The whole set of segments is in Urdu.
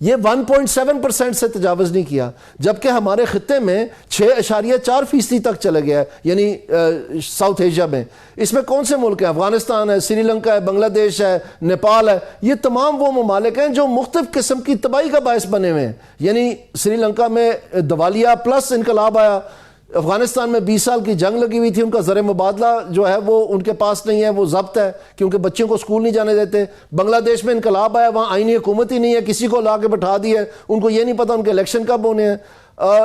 یہ 1.7% سے تجاوز نہیں کیا، جبکہ ہمارے خطے میں 6.4% تک چلے گیا ہے، یعنی ساؤتھ ایشیا میں۔ اس میں کون سے ملک ہیں؟ افغانستان ہے، سری لنکا ہے، بنگلہ دیش ہے، نیپال ہے۔ یہ تمام وہ ممالک ہیں جو مختلف قسم کی تباہی کا باعث بنے ہوئے ہیں۔ یعنی سری لنکا میں دیوالیہ پلس انقلاب آیا، افغانستان میں 20 سال کی جنگ لگی ہوئی تھی، ان کا زر مبادلہ جو ہے وہ ان کے پاس نہیں ہے، وہ ضبط ہے کیونکہ بچوں کو سکول نہیں جانے دیتے۔ بنگلہ دیش میں انقلاب آیا، وہاں آئینی حکومت ہی نہیں ہے، کسی کو لا کے بٹھا دی ہے، ان کو یہ نہیں پتہ ان کے الیکشن کب ہونے ہیں۔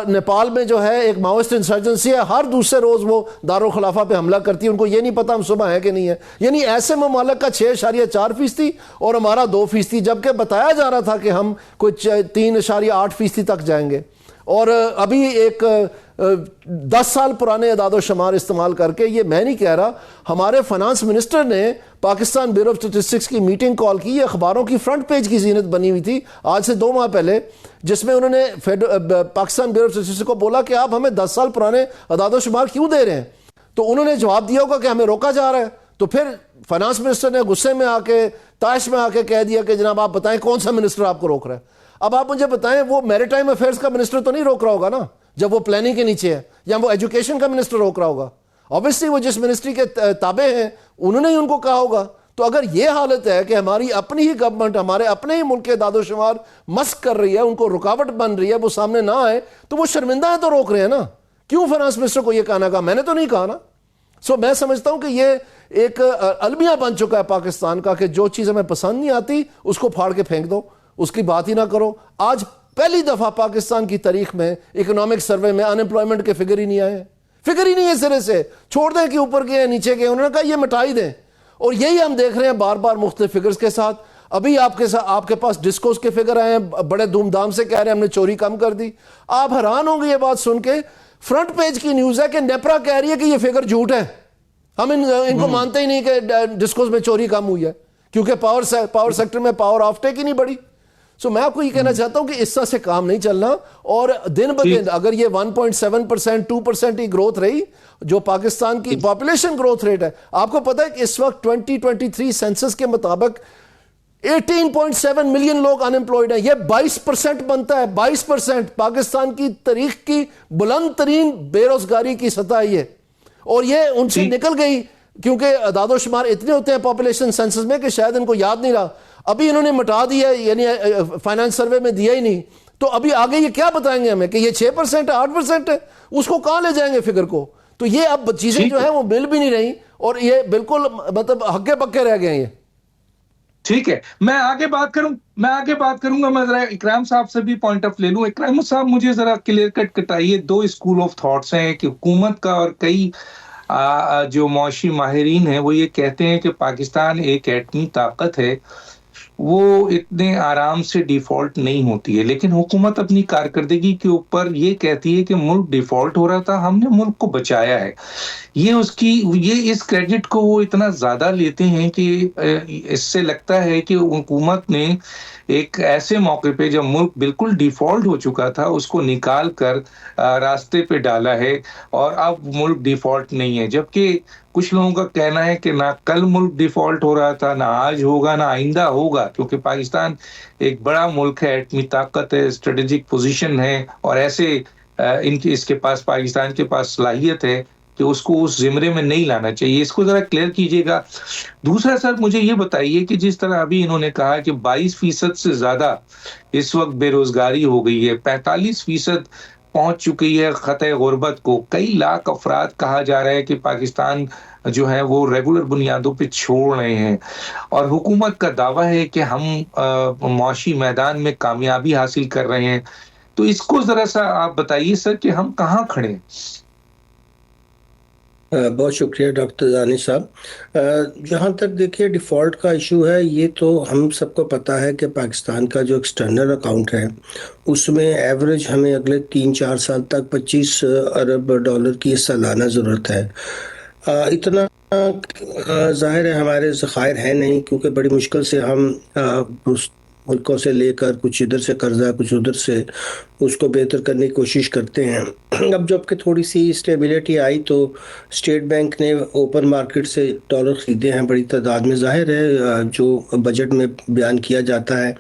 نیپال میں جو ہے ایک ماوسٹ انسرجنسی ہے، ہر دوسرے روز وہ دارالخلافہ پہ حملہ کرتی ہے، ان کو یہ نہیں پتہ ہم صبح ہیں کہ نہیں ہے۔ یعنی ایسے ممالک کا 6.4% اور ہمارا 2%، جبکہ بتایا جا رہا تھا کہ ہم کچھ 3.8% تک جائیں گے۔ اور ابھی ایک 10 سال پرانے اعداد و شمار استعمال کر کے، یہ میں نہیں کہہ رہا، ہمارے فائنانس منسٹر نے پاکستان بیورو آف اسٹیٹسٹکس کی میٹنگ کال کی، یہ اخباروں کی فرنٹ پیج کی زینت بنی ہوئی تھی آج سے 2 ماہ پہلے، جس میں انہوں نے پاکستان بیورو آف اسٹیٹسٹکس کو بولا کہ آپ ہمیں 10 سال پرانے اعداد و شمار کیوں دے رہے ہیں؟ تو انہوں نے جواب دیا ہوگا کہ ہمیں روکا جا رہا ہے۔ تو پھر فائنانس منسٹر نے غصے میں آ کے، طائش میں آ کے کہہ دیا کہ جناب آپ بتائیں کون سا منسٹر آپ کو روک رہا ہے۔ اب آپ مجھے بتائیں، وہ میری ٹائم افیئرس کا منسٹر تو نہیں روک رہا ہوگا نا جب وہ پلاننگ کے نیچے ہے، یا وہ ایجوکیشن کا منسٹر روک رہا ہوگا؟ obviously وہ جس منسٹری کے تابع ہیں انہوں نے ہی ان کو کہا ہوگا۔ تو اگر یہ حالت ہے کہ ہماری اپنی ہی گورنمنٹ ہمارے اپنے ہی ملک کے اعداد و شمار مسک کر رہی ہے، ان کو رکاوٹ بن رہی ہے، وہ سامنے نہ آئے، تو وہ شرمندہ ہیں تو روک رہے ہیں نا۔ کیوں فائنانس منسٹر کو یہ کہنا کہا؟ میں نے تو نہیں کہا نا۔ میں سمجھتا ہوں کہ یہ ایک المیہ بن چکا ہے پاکستان کا کہ جو چیز ہمیں پسند نہیں آتی اس کو پھاڑ کے پھینک دو، اس کی بات ہی نہ کرو۔ آج پہلی دفعہ پاکستان کی تاریخ میں اکنامک سروے میں ان امپلائمنٹ کے فگر ہی نہیں آئے، فگر ہی نہیں ہے سرے سے۔ چھوڑ دیں کہ اوپر کے نیچے کے، انہوں نے کہا یہ مٹا ہی دیں۔ اور یہی ہم دیکھ رہے ہیں بار بار مختلف فگرز کے ساتھ۔ ابھی آپ کے پاس ڈسکوز کے فگر آئے ہیں، بڑے دھوم دھام سے کہہ رہے ہیں ہم نے چوری کم کر دی۔ آپ حیران ہوں گے یہ بات سن کے، فرنٹ پیج کی نیوز ہے کہ نیپرا کہہ رہی ہے کہ یہ فگر جھوٹ ہے، ہم ان کو مانتے ہی نہیں کہ ڈسکوز میں چوری کم ہوئی ہے، کیونکہ پاور سیکٹر میں پاور آف ٹیک ہی نہیں بڑھی۔ میں آپ کو یہ کہنا چاہتا ہوں کہ اس طرح سے کام نہیں چلنا، اور دن بدن اگر یہ 1.7% 2% ہی گروتھ رہی جو پاکستان کی پاپولیشن گروتھ ریٹ ہے، آپ کو پتہ ہے کہ اس وقت 2023 سینسس کے مطابق 18.7 ملین لوگ ان امپلائڈ ہیں، یہ 22% بنتا ہے، 22%۔ پاکستان کی تاریخ کی بلند ترین بے روزگاری کی سطح یہ، اور یہ ان سے نکل گئی کیونکہ اعداد و شمار اتنے ہوتے ہیں پاپولیشن سینسس میں کہ شاید ان کو یاد نہیں رہا۔ ابھی انہوں نے مٹا دیا، یعنی فائنانس سروے میں دیا ہی نہیں، تو ابھی آگے یہ کیا بتائیں گے ہمیں کہ یہ 6% ہے 8% ہے؟ اس کو کہاں لے جائیں گے فگر کو؟ تو یہ اب چیزیں جو ہیں وہ مل بھی نہیں رہی، اور یہ بالکل مطلب ہکے پکے رہ گئے ہیں یہ۔ ٹھیک ہے، میں آگے بات کروں گا۔ میں ذرا اکرام صاحب سے بھی پوائنٹ آف لے لوں۔ اکرام صاحب مجھے ذرا کلیئر کٹ کٹائیے، 2 اسکول آف تھاٹس ہیں کہ حکومت کا اور کئی جو معاشی ماہرین ہیں وہ یہ کہتے ہیں کہ پاکستان ایک ایٹمی طاقت ہے، وہ اتنے آرام سے ڈیفالٹ نہیں ہوتی ہے، لیکن حکومت اپنی کارکردگی کے اوپر یہ کہتی ہے کہ ملک ڈیفالٹ ہو رہا تھا، ہم نے ملک کو بچایا ہے۔ یہ اس کریڈٹ کو وہ اتنا زیادہ لیتے ہیں کہ اس سے لگتا ہے کہ حکومت نے ایک ایسے موقع پہ جب ملک بالکل ڈیفالٹ ہو چکا تھا اس کو نکال کر راستے پہ ڈالا ہے، اور اب ملک ڈیفالٹ نہیں ہے، جبکہ کچھ لوگوں کا کہنا ہے کہ نہ کل ملک ڈیفالٹ ہو رہا تھا، نہ آج ہوگا، نہ آئندہ ہوگا، کیونکہ پاکستان ایک بڑا ملک ہے، ایٹمی طاقت ہے، اسٹریٹجک پوزیشن ہے، اور ایسے اس کے پاس پاکستان کے پاس صلاحیت ہے کہ اس کو اس زمرے میں نہیں لانا چاہیے۔ اس کو ذرا کلیئر کیجیے گا۔ دوسرا سر مجھے یہ بتائیے کہ جس طرح ابھی انہوں نے کہا کہ 22% سے زیادہ اس وقت بے روزگاری ہو گئی ہے، 45% پہنچ چکی ہے خطۂ غربت کو، کئی لاکھ افراد کہا جا رہا ہے کہ پاکستان جو ہے وہ ریگولر بنیادوں پہ چھوڑ رہے ہیں، اور حکومت کا دعویٰ ہے کہ ہم معاشی میدان میں کامیابی حاصل کر رہے ہیں۔ تو اس کو ذرا سا آپ بتائیے سر کہ ہم کہاں کھڑے ہیں۔ بہت شکریہ ڈاکٹر دانش صاحب۔ جہاں تک دیکھیے ڈیفالٹ کا ایشو ہے، یہ تو ہم سب کو پتہ ہے کہ پاکستان کا جو ایکسٹرنل اکاؤنٹ ہے اس میں ایوریج ہمیں اگلے 3-4 سال تک 25 ارب ڈالر کی سالانہ ضرورت ہے۔ اتنا ظاہر ہے ہمارے ذخائر ہیں نہیں، کیونکہ بڑی مشکل سے ہم ملکوں سے لے کر کچھ ادھر سے قرضہ کچھ ادھر سے اس کو بہتر کرنے کی کوشش کرتے ہیں. اب جب کہ تھوڑی سی اسٹیبلٹی آئی تو اسٹیٹ بینک نے اوپن مارکیٹ سے ڈالر خریدے ہیں بڑی تعداد میں. ظاہر ہے جو بجٹ میں بیان کیا جاتا ہے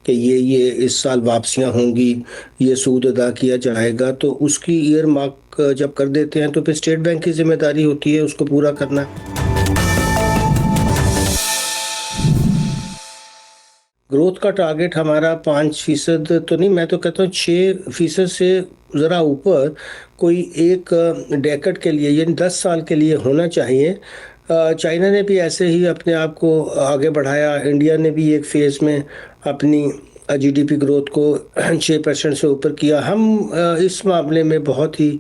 کہ یہ اس سال واپسیاں ہوں گی, یہ سود ادا کیا جائے گا, تو اس کی ایئر مارک جب کر دیتے ہیں تو پھر اسٹیٹ بینک کی ذمہ داری ہوتی ہے اس کو پورا کرنا. گروتھ کا ٹارگٹ ہمارا 5% تو نہیں, میں تو کہتا ہوں 6% سے ذرا اوپر کوئی ایک ڈیکڈ کے لیے یعنی 10 سال کے لیے ہونا چاہیے. چائنا نے بھی ایسے ہی اپنے آپ کو آگے بڑھایا, انڈیا نے بھی ایک فیز میں اپنی جی ڈی پی گروتھ کو 6% سے اوپر کیا. ہم اس معاملے میں بہت ہی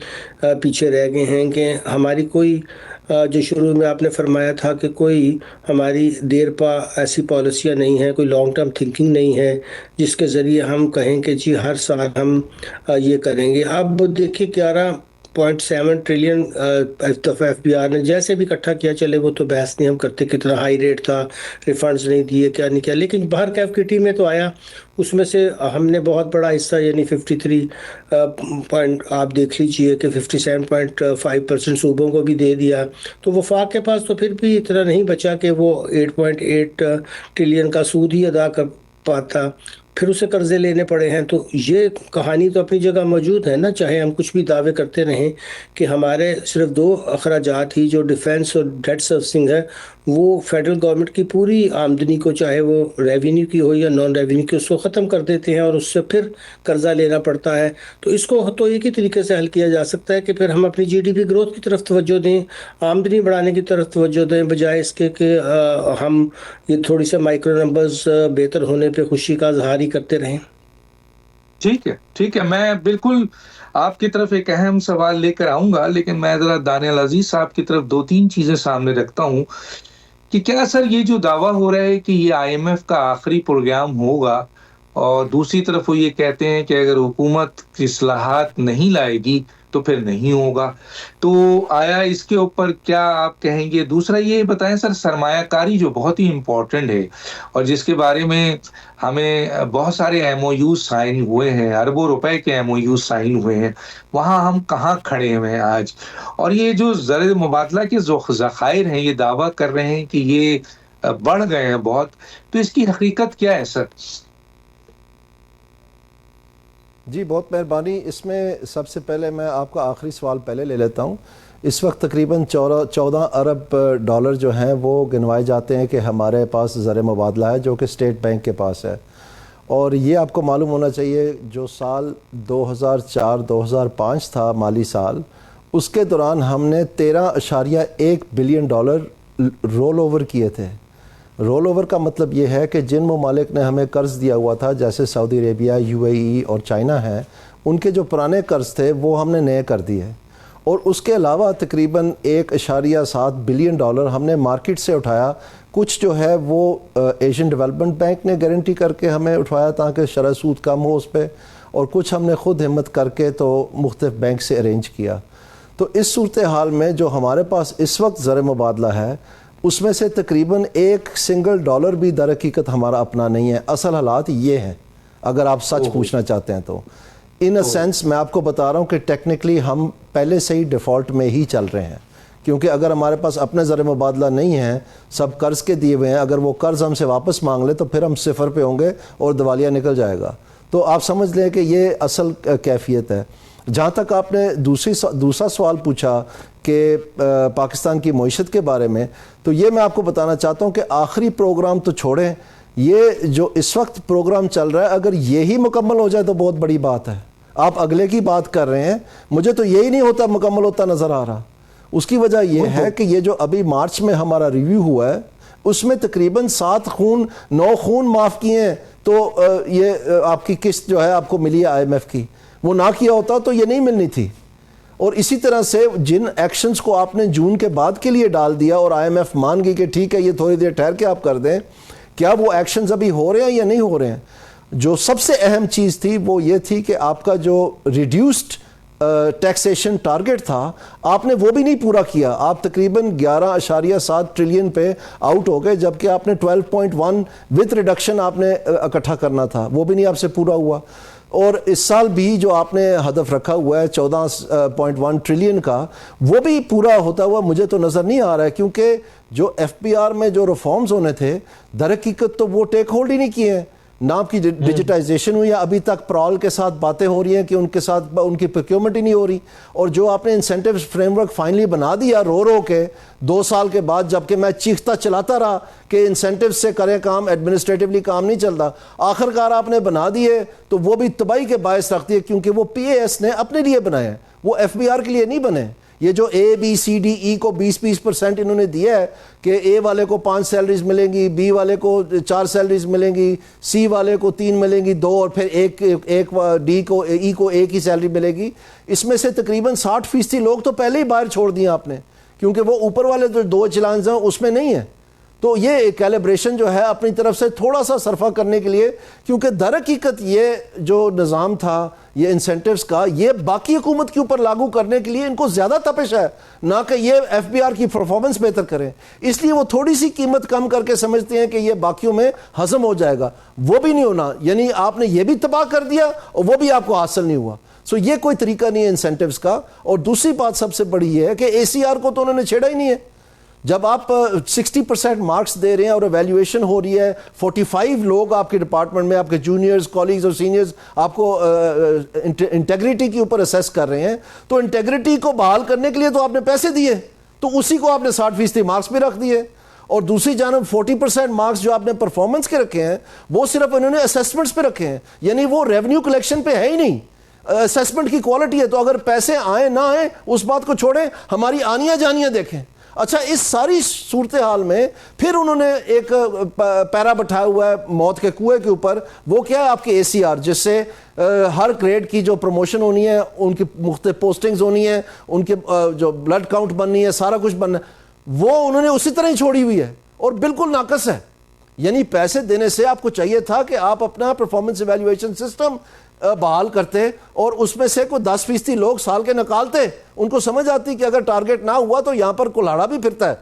پیچھے رہ گئے ہیں کہ ہماری کوئی جو شروع میں آپ نے فرمایا تھا کہ کوئی ہماری دیر پا ایسی پالیسیاں نہیں ہیں, کوئی لانگ ٹرم تھنکنگ نہیں ہے جس کے ذریعے ہم کہیں کہ جی ہر سال ہم یہ کریں گے. اب دیکھیے 11.7 ٹریلین دفعہ ایف بی آر نے جیسے بھی اکٹھا کیا, چلے وہ تو بحث نہیں ہم کرتے کتنا ہائی ریٹ تھا, ریفنڈز نہیں دیے, کیا نہیں کیا, لیکن باہر کیف کٹی میں تو آیا. اس میں سے ہم نے بہت بڑا حصہ یعنی 53 پوائنٹ آپ دیکھ لیجئے کہ 57.5% صوبوں کو بھی دے دیا. تو وفاق کے پاس تو پھر بھی اتنا نہیں بچا کہ وہ 8.8 ٹریلین کا سود ہی ادا کر پاتا, پھر اسے قرضے لینے پڑے ہیں. تو یہ کہانی تو اپنی جگہ موجود ہے نا, چاہے ہم کچھ بھی دعوے کرتے رہیں کہ ہمارے صرف 2 اخراجات ہی جو ڈیفنس اور ڈیٹ سروسنگ ہے وہ فیڈرل گورنمنٹ کی پوری آمدنی کو, چاہے وہ ریونیو کی ہو یا نان ریونیو کی, اس کو ختم کر دیتے ہیں اور اس سے پھر قرضہ لینا پڑتا ہے. تو اس کو تو ایک ہی طریقے سے حل کیا جا سکتا ہے کہ پھر ہم اپنی جی ڈی پی گروتھ کی طرف توجہ دیں, آمدنی بڑھانے کی طرف توجہ دیں, بجائے اس کے کہ ہم یہ تھوڑی سے مائکرو نمبرز بہتر ہونے پہ خوشی کا اظہار ہی کرتے رہیں. ٹھیک ہے, میں بالکل آپ کی طرف ایک اہم سوال لے کر آؤں گا, لیکن میں ذرا دانیال عزیز صاحب کی طرف 2-3 چیزیں سامنے رکھتا ہوں کہ کیا سر یہ جو دعویٰ ہو رہا ہے کہ یہ آئی ایم ایف کا آخری پروگرام ہوگا, اور دوسری طرف وہ یہ کہتے ہیں کہ اگر حکومت اصلاحات نہیں لائے گی تو پھر نہیں ہوگا, تو آیا اس کے اوپر کیا آپ کہیں گے؟ دوسرا یہ بتائیں سر, سرمایہ کاری جو بہت ہی امپورٹنٹ ہے اور جس کے بارے میں ہمیں بہت سارے ایم او یو سائن ہوئے ہیں, اربوں روپے کے ایم او یو سائن ہوئے ہیں, وہاں ہم کہاں کھڑے ہوئے ہیں آج؟ اور یہ جو زر مبادلہ کے ذخائر ہیں یہ دعویٰ کر رہے ہیں کہ یہ بڑھ گئے ہیں بہت, تو اس کی حقیقت کیا ہے سر؟ جی بہت مہربانی. اس میں سب سے پہلے میں آپ کا آخری سوال پہلے لے لیتا ہوں. اس وقت تقریباً 14 ارب ڈالر جو ہیں وہ گنوائے جاتے ہیں کہ ہمارے پاس زر مبادلہ ہے جو کہ اسٹیٹ بینک کے پاس ہے, اور یہ آپ کو معلوم ہونا چاہیے جو سال 2004-2005 تھا مالی سال, اس کے دوران ہم نے 13.1 بلین ڈالر رول اوور کیے تھے. رول اوور کا مطلب یہ ہے کہ جن ممالک نے ہمیں قرض دیا ہوا تھا جیسے سعودی عربیہ, یو اے ای اور چائنا ہیں, ان کے جو پرانے قرض تھے وہ ہم نے نئے کر دیے, اور اس کے علاوہ تقریباً 1.7 بلین ڈالر ہم نے مارکیٹ سے اٹھایا. کچھ جو ہے وہ ایشین ڈیولپمنٹ بینک نے گارنٹی کر کے ہمیں اٹھوایا تاکہ شرح سود کم ہو اس پہ, اور کچھ ہم نے خود ہمت کر کے تو مختلف بینک سے ارینج کیا. تو اس صورتحال میں جو ہمارے پاس اس وقت زر مبادلہ ہے اس میں سے تقریباً $1 بھی در حقیقت ہمارا اپنا نہیں ہے. اصل حالات یہ ہیں اگر آپ سچ پوچھنا چاہتے ہیں تو. ان اے سینس میں آپ کو بتا رہا ہوں کہ ٹیکنیکلی ہم پہلے سے ہی ڈیفالٹ میں ہی چل رہے ہیں, کیونکہ اگر ہمارے پاس اپنے زر مبادلہ نہیں ہیں, سب قرض کے دیے ہوئے ہیں, اگر وہ قرض ہم سے واپس مانگ لیں تو پھر ہم صفر پہ ہوں گے اور دیوالیہ نکل جائے گا. تو آپ سمجھ لیں کہ یہ اصل کیفیت ہے. جہاں تک آپ نے دوسرا سوال پوچھا کہ پاکستان کی معیشت کے بارے میں, تو یہ میں آپ کو بتانا چاہتا ہوں کہ آخری پروگرام تو چھوڑیں, یہ جو اس وقت پروگرام چل رہا ہے اگر یہی مکمل ہو جائے تو بہت بڑی بات ہے. آپ اگلے کی بات کر رہے ہیں, مجھے تو یہی نہیں ہوتا مکمل ہوتا نظر آ رہا. اس کی وجہ یہ ہے کہ یہ جو ابھی مارچ میں ہمارا ریویو ہوا ہے اس میں تقریباً 9 خون معاف کیے ہیں, تو یہ آپ کی قسط جو ہے آپ کو ملی ہے آئی ایم ایف کی, وہ نہ کیا ہوتا تو یہ نہیں ملنی تھی. اور اسی طرح سے جن ایکشنز کو آپ نے جون کے بعد کے لیے ڈال دیا اور آئی ایم ایف مان گئی کہ ٹھیک ہے یہ تھوڑی دیر ٹھہر کے آپ کر دیں, کیا وہ ایکشنز ابھی ہو رہے ہیں یا نہیں ہو رہے ہیں؟ جو سب سے اہم چیز تھی وہ یہ تھی کہ آپ کا جو ریڈیوسڈ ٹیکسیشن ٹارگٹ تھا آپ نے وہ بھی نہیں پورا کیا. آپ تقریباً 11.7 ٹریلین پہ آؤٹ ہو گئے, جبکہ آپ نے 12.1 وتھ ریڈکشن آپ نے اکٹھا کرنا تھا, وہ بھی نہیں آپ سے پورا ہوا. اور اس سال بھی جو آپ نے ہدف رکھا ہوا ہے 14.1 ٹریلین کا, وہ بھی پورا ہوتا ہوا مجھے تو نظر نہیں آ رہا ہے, کیونکہ جو ایف پی آر میں جو ریفارمز ہونے تھے در حقیقت تو وہ ٹیک ہولڈ ہی نہیں کیے ہیں. نہ آپ کی ڈیجیٹائزیشن ہوئی, ابھی تک پرال کے ساتھ باتیں ہو رہی ہیں کہ ان کے ساتھ ان کی پروکیورمنٹ ہی نہیں ہو رہی. اور جو آپ نے انسینٹیو فریم ورک فائنلی بنا دیا رو کے 2 سال کے بعد, جبکہ میں چیختا چلاتا رہا کہ انسینٹیو سے کریں کام, ایڈمنسٹریٹولی کام نہیں چلتا, آخر کار آپ نے بنا دیے تو وہ بھی تباہی کے باعث رکھتی ہے, کیونکہ وہ پی اے ایس نے اپنے لیے بنائے ہیں, وہ ایف بی آر کے لیے نہیں بنے. یہ جو اے بی سی ڈی ای کو 20% انہوں نے دیا ہے کہ اے والے کو 5 سیلریز ملیں گی, بی والے کو 4 سیلریز ملیں گی, سی والے کو 3 ملیں گی, 2, اور پھر ایک ڈی کو ای کو 1 ہی سیلری ملے گی. اس میں سے تقریباً 60% لوگ تو پہلے ہی باہر چھوڑ دیے آپ نے, کیونکہ وہ اوپر والے جو 2 چیلنج ہیں اس میں نہیں ہیں. تو یہ کیلیبریشن جو ہے اپنی طرف سے تھوڑا سا صرفہ کرنے کے لیے, کیونکہ در حقیقت یہ جو نظام تھا یہ انسینٹیوز کا, یہ باقی حکومت کے اوپر لاگو کرنے کے لیے ان کو زیادہ تپش ہے, نہ کہ یہ ایف بی آر کی پرفارمنس بہتر کریں. اس لیے وہ تھوڑی سی قیمت کم کر کے سمجھتے ہیں کہ یہ باقیوں میں ہضم ہو جائے گا. وہ بھی نہیں ہونا, یعنی آپ نے یہ بھی تباہ کر دیا اور وہ بھی آپ کو حاصل نہیں ہوا. یہ کوئی طریقہ نہیں ہے انسینٹیوز کا. اور دوسری بات سب سے بڑی یہ ہے کہ اے سی آر کو تو انہوں نے چھیڑا ہی نہیں ہے. جب آپ 60% مارکس دے رہے ہیں اور ایویلیویشن ہو رہی ہے, 45 لوگ آپ کے ڈپارٹمنٹ میں, آپ کے جونیئرز, کالیگز اور سینئرز آپ کو انٹیگریٹی کے اوپر اسیس کر رہے ہیں, تو انٹیگریٹی کو بحال کرنے کے لیے تو آپ نے پیسے دیے, تو اسی کو آپ نے 60% مارکس بھی رکھ دیے. اور دوسری جانب 40% مارکس جو آپ نے پرفارمنس کے رکھے ہیں وہ صرف انہوں نے اسیسمنٹس پہ رکھے ہیں, یعنی وہ ریونیو کلیکشن پہ ہے ہی نہیں, اسیسمنٹ کی کوالٹی ہے. تو اگر پیسے آئیں نہ آئیں اس بات کو چھوڑیں, ہماری آنیاں جانیاں دیکھیں. اچھا, اس ساری صورتحال میں پھر انہوں نے ایک پیرا بٹھایا ہوا ہے موت کے کنویں کے اوپر, وہ کیا ہے آپ کے اے سی آر, جس سے ہر گریڈ کی جو پروموشن ہونی ہے, ان کی مختلف پوسٹنگز ہونی ہیں, ان کے جو بلڈ کاؤنٹ بننی ہے, سارا کچھ بننا ہے, وہ انہوں نے اسی طرح ہی چھوڑی ہوئی ہے اور بالکل ناقص ہے. یعنی پیسے دینے سے آپ کو چاہیے تھا کہ آپ اپنا پرفارمنس ایویلیویشن سسٹم بحال کرتے اور اس میں سے کوئی 10% لوگ سال کے نکالتے. ان کو سمجھ آتی کہ اگر ٹارگٹ نہ ہوا تو یہاں پر کلاڑا بھی پھرتا ہے,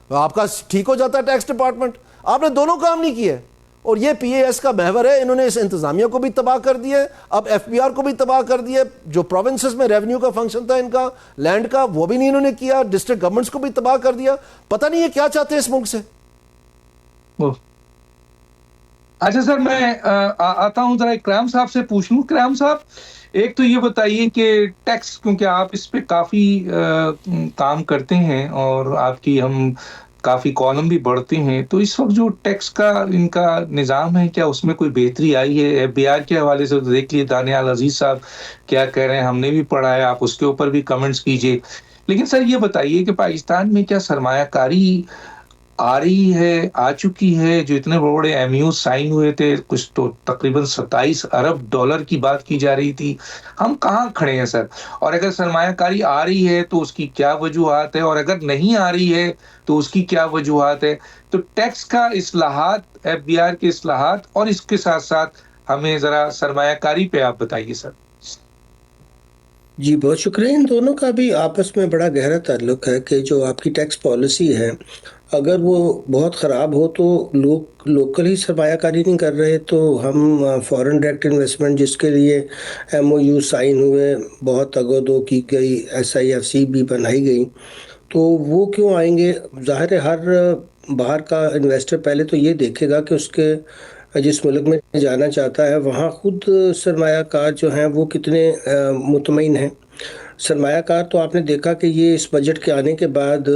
آپ کا ٹھیک ہو جاتا ہے ٹیکس ڈپارٹمنٹ. آپ نے دونوں کام نہیں کیے, اور یہ پی اے ایس کا محور ہے. انہوں نے اس انتظامیہ کو بھی تباہ کر دیا, اب ایف بی آر کو بھی تباہ کر دیا. جو پروونسز میں ریونیو کا فنکشن تھا ان کا لینڈ کا, وہ بھی نہیں انہوں نے کیا. ڈسٹرکٹ گورنمنٹس کو بھی تباہ کر دیا. پتہ نہیں یہ کیا چاہتے ہیں اس ملک سے. اچھا سر, میں آتا ہوں ذرا اکرام صاحب سے پوچھ لوں. اکرام صاحب, ایک تو یہ بتائیے کہ ٹیکس, کیونکہ آپ اس پہ کافی کام کرتے ہیں اور آپ کی ہم کافی کالم بھی بڑھتے ہیں, تو اس وقت جو ٹیکس کا ان کا نظام ہے, کیا اس میں کوئی بہتری آئی ہے؟ ایف بی آر کے حوالے سے تو دیکھ لیے دانیال عزیز صاحب کیا کہہ رہے ہیں, ہم نے بھی پڑھا ہے, آپ اس کے اوپر بھی کمنٹس کیجئے. لیکن سر یہ بتائیے کہ پاکستان میں کیا سرمایہ کاری آ رہی ہے, آ چکی ہے؟ جو اتنے بڑے ایم یو سائن ہوئے تھے, کچھ تو تقریباً 27 ارب ڈالر کی بات کی جا رہی تھی. ہم کہاں کھڑے ہیں سر؟ اور اگر سرمایہ کاری آ رہی ہے تو اس کی کیا وجوہات ہے, اور اگر نہیں آ رہی ہے تو اس کی کیا وجوہات ہے؟ تو ٹیکس کا اصلاحات, ایف بی آر کے اصلاحات, اور اس کے ساتھ ساتھ ہمیں ذرا سرمایہ کاری پہ آپ بتائیے سر. جی بہت شکریہ. ان دونوں کا بھی آپس میں بڑا گہرا تعلق ہے کہ جو آپ کی ٹیکس پالیسی ہے اگر وہ بہت خراب ہو تو لوگ لوکل ہی سرمایہ کاری نہیں کر رہے, تو ہم فورن ڈائریکٹ انویسٹمنٹ جس کے لیے ایم او یو سائن ہوئے, بہت اگودو کی گئی, ایس آئی ایف سی بھی بنائی گئی, تو وہ کیوں آئیں گے؟ ظاہر ہے ہر باہر کا انویسٹر پہلے تو یہ دیکھے گا کہ اس کے جس ملک میں جانا چاہتا ہے وہاں خود سرمایہ کار جو ہیں وہ کتنے مطمئن ہیں. سرمایہ کار تو آپ نے دیکھا کہ یہ اس بجٹ کے آنے کے بعد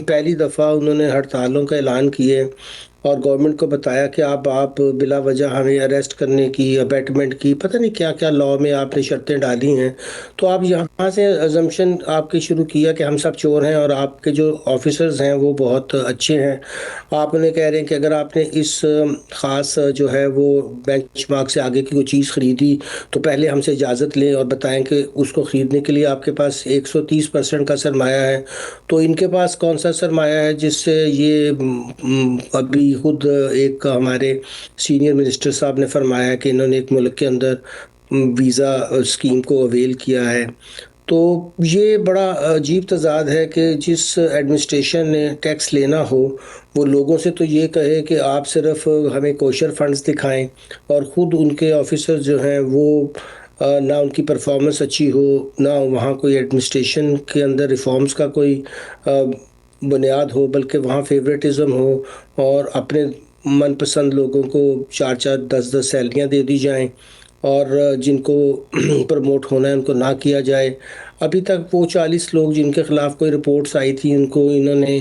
پہلی دفعہ انہوں نے ہڑتالوں کا اعلان کیے اور گورنمنٹ کو بتایا کہ آپ بلا وجہ ہمیں اریسٹ کرنے کی, ابیٹمنٹ کی, پتہ نہیں کیا کیا لاء میں آپ نے شرطیں ڈالی ہیں. تو آپ یہاں سے ازمپشن آپ کی شروع کیا کہ ہم سب چور ہیں اور آپ کے جو آفیسرز ہیں وہ بہت اچھے ہیں. آپ انہیں کہہ رہے ہیں کہ اگر آپ نے اس خاص جو ہے وہ بینچ مارک سے آگے کی کوئی چیز خریدی تو پہلے ہم سے اجازت لیں اور بتائیں کہ اس کو خریدنے کے لیے آپ کے پاس 130% کا سرمایہ ہے. تو ان کے پاس کون سا سرمایہ ہے جس سے یہ ابھی خود ایک ہمارے سینئر منسٹر صاحب نے فرمایا کہ انہوں نے ایک ملک کے اندر ویزا اسکیم کو اویل کیا ہے. تو یہ بڑا عجیب تضاد ہے کہ جس ایڈمنسٹریشن نے ٹیکس لینا ہو وہ لوگوں سے تو یہ کہے کہ آپ صرف ہمیں کوشر فنڈز دکھائیں، اور خود ان کے آفیسر جو ہیں وہ نہ ان کی پرفارمنس اچھی ہو، نہ وہاں کوئی ایڈمنسٹریشن کے اندر ریفارمز کا کوئی بنیاد ہو، بلکہ وہاں فیوریٹزم ہو اور اپنے من پسند لوگوں کو 4 10 سیلریاں دے دی جائیں، اور جن کو پروموٹ ہونا ہے ان کو نہ کیا جائے۔ ابھی تک وہ 40 لوگ جن کے خلاف کوئی رپورٹس آئی تھی ان کو انہوں نے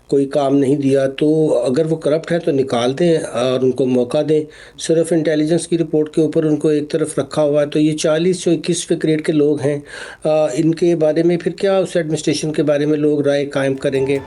کوئی کام نہیں دیا، تو اگر وہ کرپٹ ہے تو نکال دیں اور ان کو موقع دیں۔ صرف انٹیلیجنس کی رپورٹ کے اوپر ان کو ایک طرف رکھا ہوا ہے، تو یہ 40 جو 21ویں گریڈ کے لوگ ہیں، ان کے بارے میں پھر کیا اس ایڈمنسٹریشن کے بارے میں لوگ رائے قائم کریں گے؟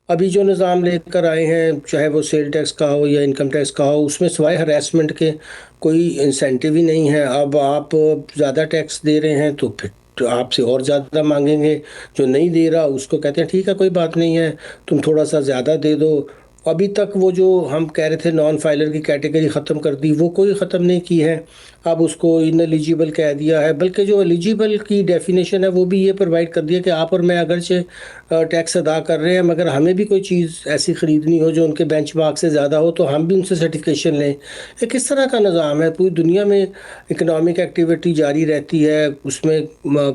ابھی جو نظام لے کر آئے ہیں، چاہے وہ سیل ٹیکس کا ہو یا انکم ٹیکس کا ہو، اس میں سوائے ہراسمنٹ کے کوئی انسینٹیو ہی نہیں ہے۔ اب آپ زیادہ ٹیکس دے رہے ہیں تو پھر آپ سے اور زیادہ مانگیں گے، جو نہیں دے رہا اس کو کہتے ہیں ٹھیک ہے کوئی بات نہیں ہے، تم تھوڑا سا زیادہ دے دو۔ ابھی تک وہ جو ہم کہہ رہے تھے نان فائلر کی کیٹیگری ختم کر دی، وہ کوئی ختم نہیں کی ہے، اب اس کو ان ایلیجیبل کہہ دیا ہے، بلکہ جو ایلیجیبل کی ڈیفینیشن ہے وہ بھی یہ پرووائڈ کر دیا کہ آپ اور میں اگرچہ ٹیکس ادا کر رہے ہیں، مگر ہمیں بھی کوئی چیز ایسی خریدنی ہو جو ان کے بینچ مارک سے زیادہ ہو تو ہم بھی ان سے سرٹیفکیشن لیں۔ یہ کس طرح کا نظام ہے؟ پوری دنیا میں اکنامک ایکٹیویٹی جاری رہتی ہے، اس میں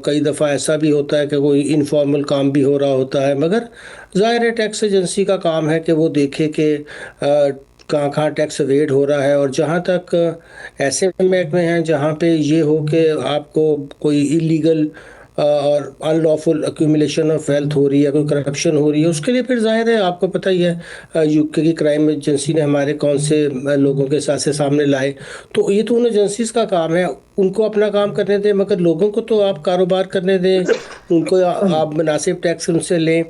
کئی دفعہ ایسا بھی ہوتا ہے کہ کوئی انفارمل کام بھی ہو رہا ہوتا ہے، مگر ظاہر ہے ٹیکس ایجنسی کا کام ہے کہ وہ دیکھے کہ کہاں کہاں ٹیکس اویڈ ہو رہا ہے، اور جہاں تک ایسے محکمے ہیں جہاں پہ یہ ہو کہ آپ کو کوئی ایلیگل اور ان لافل ایکومولیشن آف ویلتھ ہو رہی ہے، کوئی کرپشن ہو رہی ہے، اس کے لیے پھر ظاہر ہے آپ کو پتہ ہی ہے یو کے کی کرائم ایجنسی نے ہمارے کون سے لوگوں کے ساتھ سے سامنے لائے، تو یہ تو ان ایجنسیز کا کام ہے، ان کو اپنا کام کرنے دیں، مگر لوگوں کو تو آپ کاروبار کرنے دیں، ان کو آپ مناسب ٹیکس ان سے لیں۔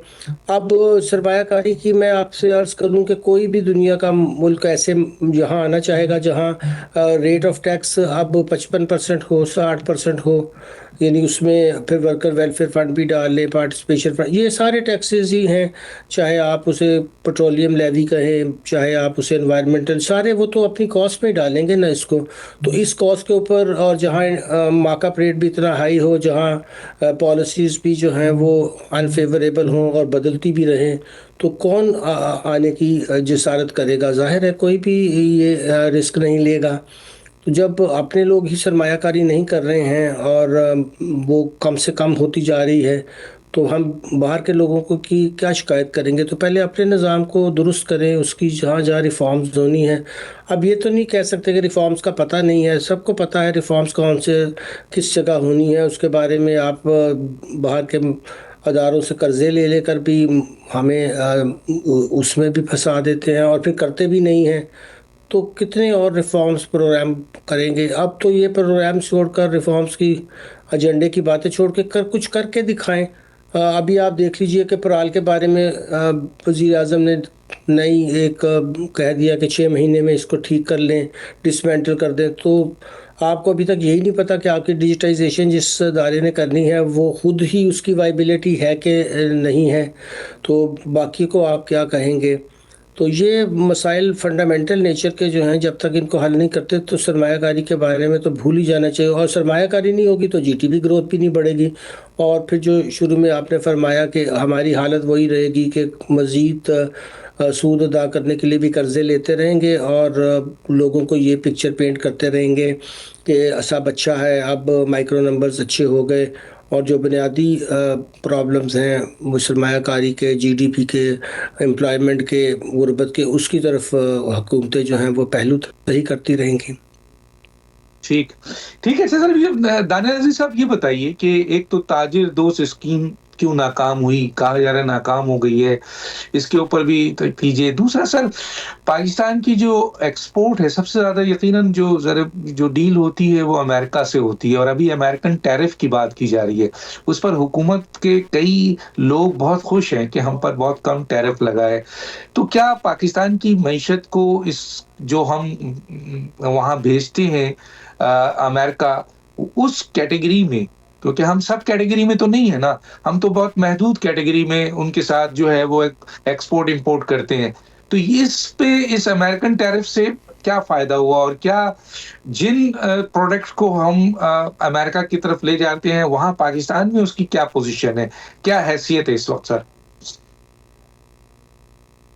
اب سرمایہ کاری کی میں آپ سے عرض کروں کہ کوئی بھی دنیا کا ملک ایسے یہاں آنا چاہے گا جہاں ریٹ آف ٹیکس اب 55% ہو، 60% ہو، یعنی اس میں پھر ورکر ویلفیئر فنڈ بھی ڈال لیں، پارٹیسپیشن فنڈ، یہ سارے ٹیکسز ہی ہیں، چاہے آپ اسے پیٹرولیم لیوی کہیں، چاہے آپ اسے انوائرمنٹل، سارے وہ تو اپنی کاسٹ میں ڈالیں گے نا اس کو، تو اس کاسٹ کے اوپر، اور جہاں مارک اپ ریٹ بھی اتنا ہائی ہو، جہاں پالیسیز بھی جو ہیں وہ انفیوریبل ہوں اور بدلتی بھی رہیں، تو کون آنے کی جسارت کرے گا؟ ظاہر ہے کوئی بھی یہ رسک نہیں لے گا۔ تو جب اپنے لوگ ہی سرمایہ کاری نہیں کر رہے ہیں اور وہ کم سے کم ہوتی جا رہی ہے، تو ہم باہر کے لوگوں کو کی کیا شکایت کریں گے؟ تو پہلے اپنے نظام کو درست کریں، اس کی جہاں جہاں ریفارمز ہونی ہے۔ اب یہ تو نہیں کہہ سکتے کہ ریفارمز کا پتہ نہیں ہے، سب کو پتہ ہے ریفارمز کون سے کس جگہ ہونی ہے، اس کے بارے میں آپ باہر کے اداروں سے قرضے لے لے کر بھی ہمیں اس میں بھی پھنسا دیتے ہیں، اور پھر کرتے بھی نہیں ہیں، تو کتنے اور ریفارمز پروگرام کریں گے؟ اب تو یہ پروگرام چھوڑ کر، ریفارمز کی ایجنڈے کی باتیں چھوڑ کے کچھ کر کے دکھائیں۔ ابھی آپ دیکھ لیجئے کہ پرال کے بارے میں وزیر اعظم نے نئی ایک کہہ دیا کہ 6 مہینے میں اس کو ٹھیک کر لیں، ڈسمینٹل کر دیں، تو آپ کو ابھی تک یہی نہیں پتا کہ آپ کی ڈیجیٹائزیشن جس ادارے نے کرنی ہے وہ خود ہی اس کی وائبلٹی ہے کہ نہیں ہے، تو باقی کو آپ کیا کہیں گے؟ تو یہ مسائل فنڈامنٹل نیچر کے جو ہیں، جب تک ان کو حل نہیں کرتے تو سرمایہ کاری کے بارے میں تو بھول ہی جانا چاہیے، اور سرمایہ کاری نہیں ہوگی تو جی ٹی پی گروتھ بھی نہیں بڑھے گی، اور پھر جو شروع میں آپ نے فرمایا کہ ہماری حالت وہی رہے گی کہ مزید سود ادا کرنے کے لیے بھی قرضے لیتے رہیں گے، اور لوگوں کو یہ پکچر پینٹ کرتے رہیں گے کہ سب اچھا ہے، اب مائکرو نمبرز اچھے ہو گئے، اور جو بنیادی پرابلمز ہیں وہ سرمایہ کاری کے، جی ڈی پی کے، امپلائمنٹ کے، غربت کے، اس کی طرف حکومتیں جو ہیں وہ پہلو صحیح کرتی رہیں گی۔ ٹھیک ہے سر، دانیال عزیز صاحب یہ بتائیے کہ ایک تو تاجر دوست اسکیم کیوں ناکام ہوئی، کہا جا رہا ہے ناکام ہو گئی ہے، اس کے اوپر بھی کیجیے۔ دوسرا سر، پاکستان کی جو ایکسپورٹ ہے سب سے زیادہ یقیناً جو ڈیل ہوتی ہے وہ امریکہ سے ہوتی ہے، اور ابھی امریکن ٹیرف کی بات کی جا رہی ہے، اس پر حکومت کے کئی لوگ بہت خوش ہیں کہ ہم پر بہت کم ٹیرف لگا ہے، تو کیا پاکستان کی معیشت کو اس جو ہم وہاں بھیجتے ہیں امریکہ، اس کیٹیگری میں، کیونکہ ہم سب کیٹیگری میں تو نہیں ہے نا، ہم تو بہت محدود کیٹیگری میں ان کے ساتھ جو ہے وہ ایکسپورٹ امپورٹ کرتے ہیں، تو اس پہ اس امریکن ٹیرف سے کیا فائدہ ہوا اور کیا جن پروڈکٹس کو ہم امریکہ کی طرف لے جاتے ہیں وہاں پاکستان میں اس کی کیا پوزیشن ہے, کیا حیثیت ہے اس وقت سر؟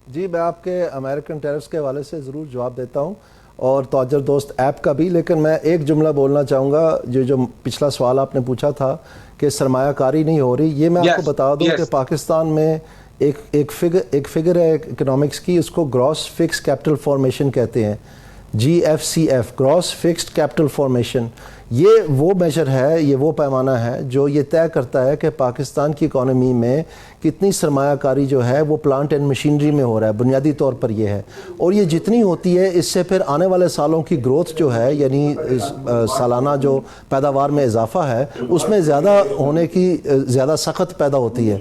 جی میں آپ کے امریکن ٹیرفس کے حوالے سے ضرور جواب دیتا ہوں اور تاجر دوست ایپ کا بھی, لیکن میں ایک جملہ بولنا چاہوں گا. جو پچھلا سوال آپ نے پوچھا تھا کہ سرمایہ کاری نہیں ہو رہی, یہ میں آپ کو بتا دوں کہ پاکستان میں ایک فگر ہے اکنامکس کی, اس کو گراس فکس کیپٹل فارمیشن کہتے ہیں, GFCF, gross fixed capital formation. یہ وہ میجر ہے, یہ وہ پیمانہ ہے جو یہ طے کرتا ہے کہ پاکستان کی اکانومی میں کتنی سرمایہ کاری جو ہے وہ پلانٹ اینڈ مشینری میں ہو رہا ہے. بنیادی طور پر یہ ہے, اور یہ جتنی ہوتی ہے اس سے پھر آنے والے سالوں کی گروتھ جو ہے, یعنی سالانہ جو پیداوار میں اضافہ ہے اس میں زیادہ ہونے کی زیادہ سخت پیدا ہوتی ہے.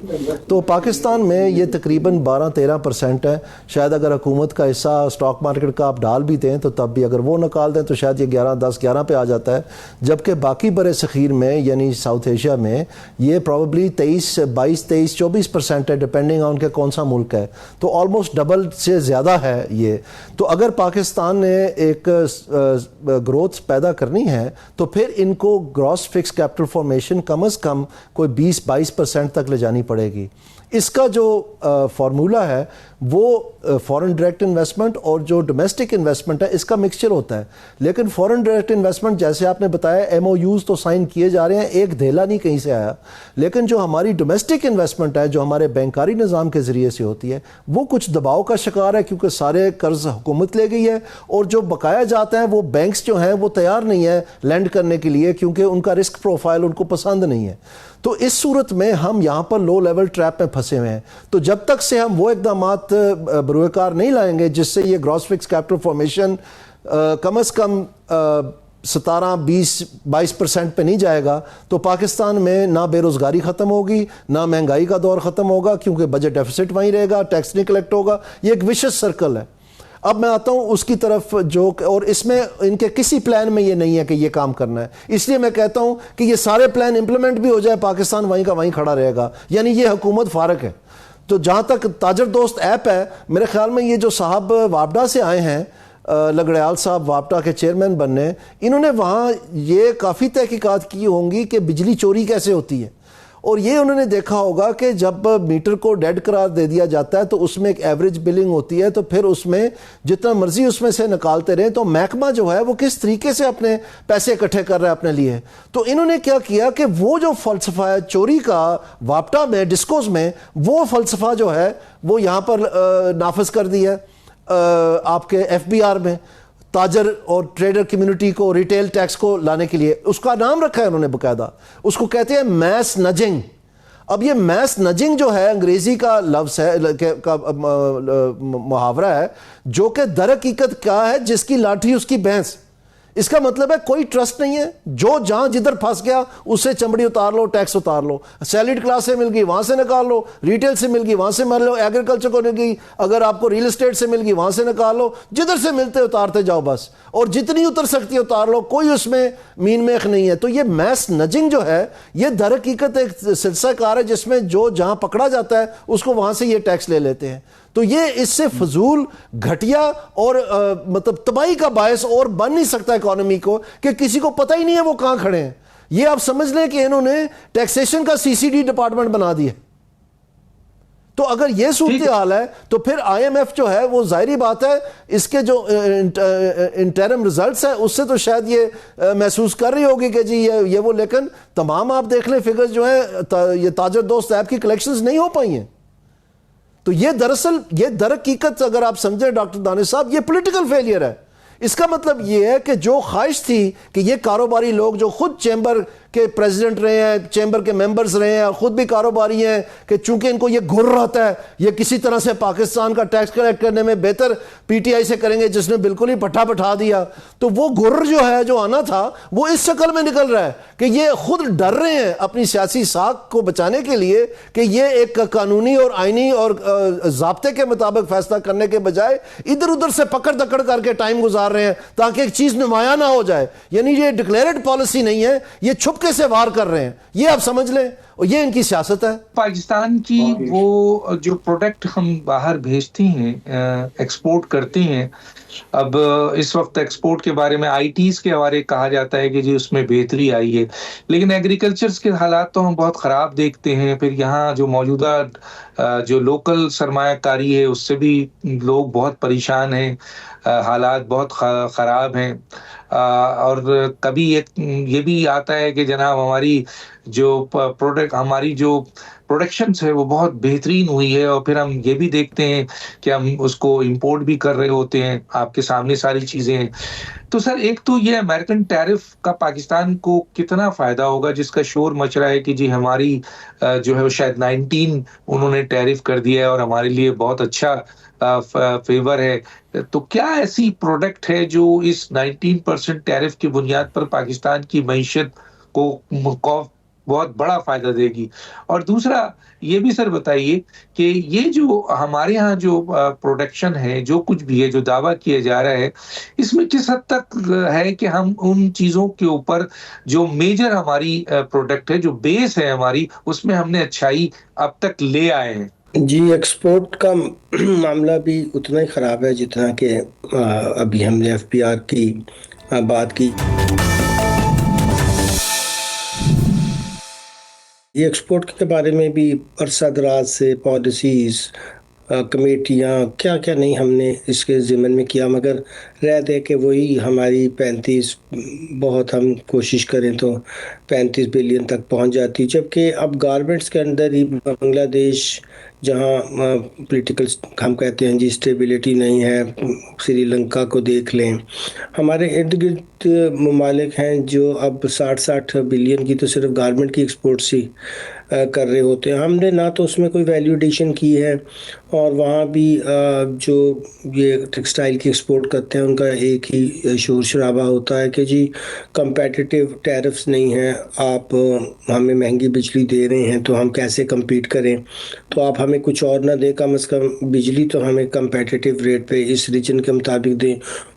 تو پاکستان میں یہ تقریباً 12-13% ہے. شاید اگر حکومت کا حصہ اسٹاک مارکیٹ کا آپ ڈال بھی دیں تو تب بھی اگر وہ نکال دیں تو شاید یہ 11 پہ آ جاتا ہے, جبکہ باقی بر صغیر میں یعنی ساؤتھ ایشیا میں یہ پروبیبلی 23-24% ہے, ڈپینڈنگ آن کہ کون سا ملک ہے. تو آلموسٹ ڈبل سے زیادہ ہے یہ. تو اگر پاکستان نے ایک گروتھ پیدا کرنی ہے تو پھر ان کو گراس فکس کیپٹل فارمیشن کم از کم کوئی 20-22% تک لے جانی پڑے گی. اس کا جو فارمولا ہے وہ فورن ڈائریکٹ انویسٹمنٹ اور جو ڈومیسٹک انویسٹمنٹ ہے اس کا مکسچر ہوتا ہے. لیکن فورن ڈائریکٹ انویسٹمنٹ جیسے آپ نے بتایا MOUs تو سائن کیے جا رہے ہیں, ایک دھیلا نہیں کہیں سے آیا. لیکن جو ہماری ڈومیسٹک انویسٹمنٹ ہے جو ہمارے بینکاری نظام کے ذریعے سے ہوتی ہے وہ کچھ دباؤ کا شکار ہے, کیونکہ سارے قرض حکومت لے گئی ہے اور جو بقایا جاتا ہے وہ بینکس جو ہیں وہ تیار نہیں ہے لینڈ کرنے کے لیے, کیونکہ ان کا رسک پروفائل ان کو پسند نہیں ہے. تو اس صورت میں ہم یہاں پر لو لیول ٹریپ میں پھنسے ہوئے ہیں. تو جب تک سے ہم وہ اقدامات بروئے کار نہیں لائیں گے جس سے یہ گراس فکس کیپٹل فارمیشن کم از کم 17-20-22% پہ نہیں جائے گا, تو پاکستان میں نہ بے روزگاری ختم ہوگی, نہ مہنگائی کا دور ختم ہوگا, کیونکہ بجٹ ڈیفیسٹ وہیں رہے گا, ٹیکس نہیں کلیکٹ ہوگا. یہ ایک وشس سرکل ہے. اب میں آتا ہوں اس کی طرف جو, اور اس میں ان کے کسی پلان میں یہ نہیں ہے کہ یہ کام کرنا ہے. اس لیے میں کہتا ہوں کہ یہ سارے پلان امپلیمنٹ بھی ہو جائے, پاکستان وہیں کا وہیں کھڑا رہے گا, یعنی یہ حکومت فارغ ہے. تو جہاں تک تاجر دوست ایپ ہے, میرے خیال میں یہ جو صاحب وابڈا سے آئے ہیں, لگڑیال صاحب وابڈا کے چیئرمین بننے, انہوں نے وہاں یہ کافی تحقیقات کی ہوں گی کہ بجلی چوری کیسے ہوتی ہے, اور یہ انہوں نے دیکھا ہوگا کہ جب میٹر کو ڈیڈ قرار دے دیا جاتا ہے تو اس میں ایک ایوریج بلنگ ہوتی ہے, تو پھر اس میں جتنا مرضی اس میں سے نکالتے رہیں, تو محکمہ جو ہے وہ کس طریقے سے اپنے پیسے اکٹھے کر رہا ہے اپنے لیے. تو انہوں نے کیا کیا کہ وہ جو فلسفہ ہے چوری کا وابٹا میں, ڈسکوز میں, وہ فلسفہ جو ہے وہ یہاں پر نافذ کر دیا آپ کے FBR میں, تاجر اور ٹریڈر کمیونٹی کو ریٹیل ٹیکس کو لانے کے لیے. اس کا نام رکھا ہے انہوں نے باقاعدہ, اس کو کہتے ہیں میس نجنگ. اب یہ میس نجنگ جو ہے انگریزی کا لفظ ہے, کا محاورہ ہے, جو کہ در حقیقت کیا ہے, جس کی لاٹھی اس کی بھینس. اس کا مطلب ہے کوئی ٹرسٹ نہیں ہے, جو جہاں جدھر پھنس گیا اس سے چمڑی اتار لو, ٹیکس اتار لو. سیلڈ کلاس سے مل گئی وہاں سے نکال لو, ریٹیل سے مل گئی وہاں سے مار لو, ایگریکلچر کو مل گئی, اگر آپ کو ریل اسٹیٹ سے مل گئی وہاں سے نکال لو, جدھر سے ملتے اتارتے جاؤ بس, اور جتنی اتر سکتی ہے اتار لو, کوئی اس میں مین میخ نہیں ہے. تو یہ میس نجنگ جو ہے یہ در حقیقت ایک سلسلہ کار ہے جس میں جو جہاں پکڑا جاتا ہے اس کو وہاں سے یہ ٹیکس لے لیتے ہیں. تو یہ اس سے فضول, گھٹیا اور مطلب تباہی کا باعث اور بن نہیں سکتا اکانومی کو, کہ کسی کو پتہ ہی نہیں ہے وہ کہاں کھڑے ہیں. یہ آپ سمجھ لیں کہ انہوں نے ٹیکسیشن کا CCD ڈپارٹمنٹ بنا دیا. تو اگر یہ صورتحال ہے تو پھر IMF جو ہے وہ ظاہری بات ہے اس کے جو انٹرم ریزلٹس ہیں اس سے تو شاید یہ محسوس کر رہی ہوگی کہ جی یہ وہ, لیکن تمام آپ دیکھ لیں فگرز جو ہیں یہ تاجر دوست ایپ کی کلیکشنز نہیں ہو پائی ہیں. تو یہ دراصل یہ در حقیقت اگر آپ سمجھیں ڈاکٹر دانش صاحب, یہ پولیٹیکل فیلئر ہے. اس کا مطلب یہ ہے کہ جو خواہش تھی کہ یہ کاروباری لوگ جو خود چیمبر کے پریزیڈنٹ رہے ہیں, چیمبر کے ممبرز رہے ہیں, اور خود بھی کاروباری ہیں, کہ چونکہ ان کو یہ گر آتا ہے یہ کسی طرح سے پاکستان کا ٹیکس کلیکٹ کرنے میں بہتر PTI سے کریں گے جس نے بالکل ہی پٹھا بٹھا دیا, تو وہ گر جو ہے جو آنا تھا وہ اس شکل میں نکل رہا ہے کہ یہ خود ڈر رہے ہیں اپنی سیاسی ساکھ کو بچانے کے لیے کہ یہ ایک قانونی اور آئینی اور ضابطے کے مطابق فیصلہ کرنے کے بجائے ادھر ادھر سے پکڑ دکڑ کر کے ٹائم گزار رہے ہیں تاکہ ایک چیز نمایاں نہ ہو جائے. یعنی یہ ڈکلیئرڈ پالیسی نہیں ہے, یہ چھپ تبکے سے وار کر رہے ہیں. یہ آپ سمجھ لیں, اور یہ ان کی سیاست ہے. پاکستان کی وہ جو پروڈکٹ ہم باہر بھیجتے ہیں, ایکسپورٹ کرتے ہیں, اب اس وقت ایکسپورٹ کے بارے میں آئی ٹیز کے بارے کہا جاتا ہے کہ جی اس میں بہتری آئی ہے, لیکن ایگریکلچرز کے حالات تو ہم بہت خراب دیکھتے ہیں. پھر یہاں جو موجودہ جو لوکل سرمایہ کاری ہے اس سے بھی لوگ بہت پریشان ہیں, حالات بہت خراب ہیں. اور کبھی یہ بھی آتا ہے کہ جناب ہماری جو ہماری جو پروڈکشنز ہے وہ بہت بہترین ہوئی ہے, اور پھر ہم یہ بھی دیکھتے ہیں کہ ہم اس کو امپورٹ بھی کر رہے ہوتے ہیں. آپ کے سامنے ساری چیزیں ہیں. تو سر ایک تو یہ امریکن ٹیرف کا پاکستان کو کتنا فائدہ ہوگا, جس کا شور مچ رہا ہے کہ جی ہماری جو ہے وہ شاید 19 انہوں نے ٹیرف کر دیا ہے اور ہمارے لیے بہت اچھا فیور ہے. تو کیا ایسی پروڈکٹ ہے جو اس 19% ٹیرف کی بنیاد پر پاکستان کی معیشت کو بہت بڑا فائدہ دے گی؟ اور دوسرا یہ بھی سر بتائیے کہ یہ جو ہمارے ہاں جو پروڈکشن ہے, جو کچھ بھی ہے, جو دعویٰ کیا جا رہا ہے, اس میں کس حد تک ہے کہ ہم ان چیزوں کے اوپر جو میجر ہماری پروڈکٹ ہے, جو بیس ہے ہماری, اس میں ہم نے اچھائی اب تک لے آئے ہیں؟ جی, ایکسپورٹ کا معاملہ بھی اتنا ہی خراب ہے جتنا کہ ابھی ہم نے ایف پی آر کی بات کی. یہ ایکسپورٹ کے بارے میں بھی عرصہ دراز سے پالیسیز, کمیٹیاں, کیا کیا نہیں ہم نے اس کے ضمن میں کیا, مگر رہ دے کہ وہی ہماری 35 بہت ہم کوشش کریں تو 35 بلین تک پہنچ جاتی. جبکہ اب گارمنٹس کے اندر ہی بنگلہ دیش جہاں پولیٹیکل ہم کہتے ہیں جی اسٹیبلٹی نہیں ہے, سری لنکا کو دیکھ لیں, ہمارے ارد گرد ممالک ہیں جو اب 60 بلین کی تو صرف گارمنٹ کی ایکسپورٹس ہی کر رہے ہوتے ہیں. ہم نے نہ تو اس میں کوئی ویلیو ایڈیشن کی ہے, اور وہاں بھی جو یہ ٹیکسٹائل کی ایکسپورٹ کرتے ہیں ان کا ایک ہی شور شرابہ ہوتا ہے کہ جی کمپیٹیٹیو ٹیرفز نہیں ہیں, آپ ہمیں مہنگی بجلی دے رہے ہیں تو ہم کیسے کمپیٹ کریں, تو آپ ہمیں کچھ اور نہ دیں, کم از کم بجلی تو ہمیں کمپیٹیٹیو ریٹ پہ اس ریجن کے مطابق دیں.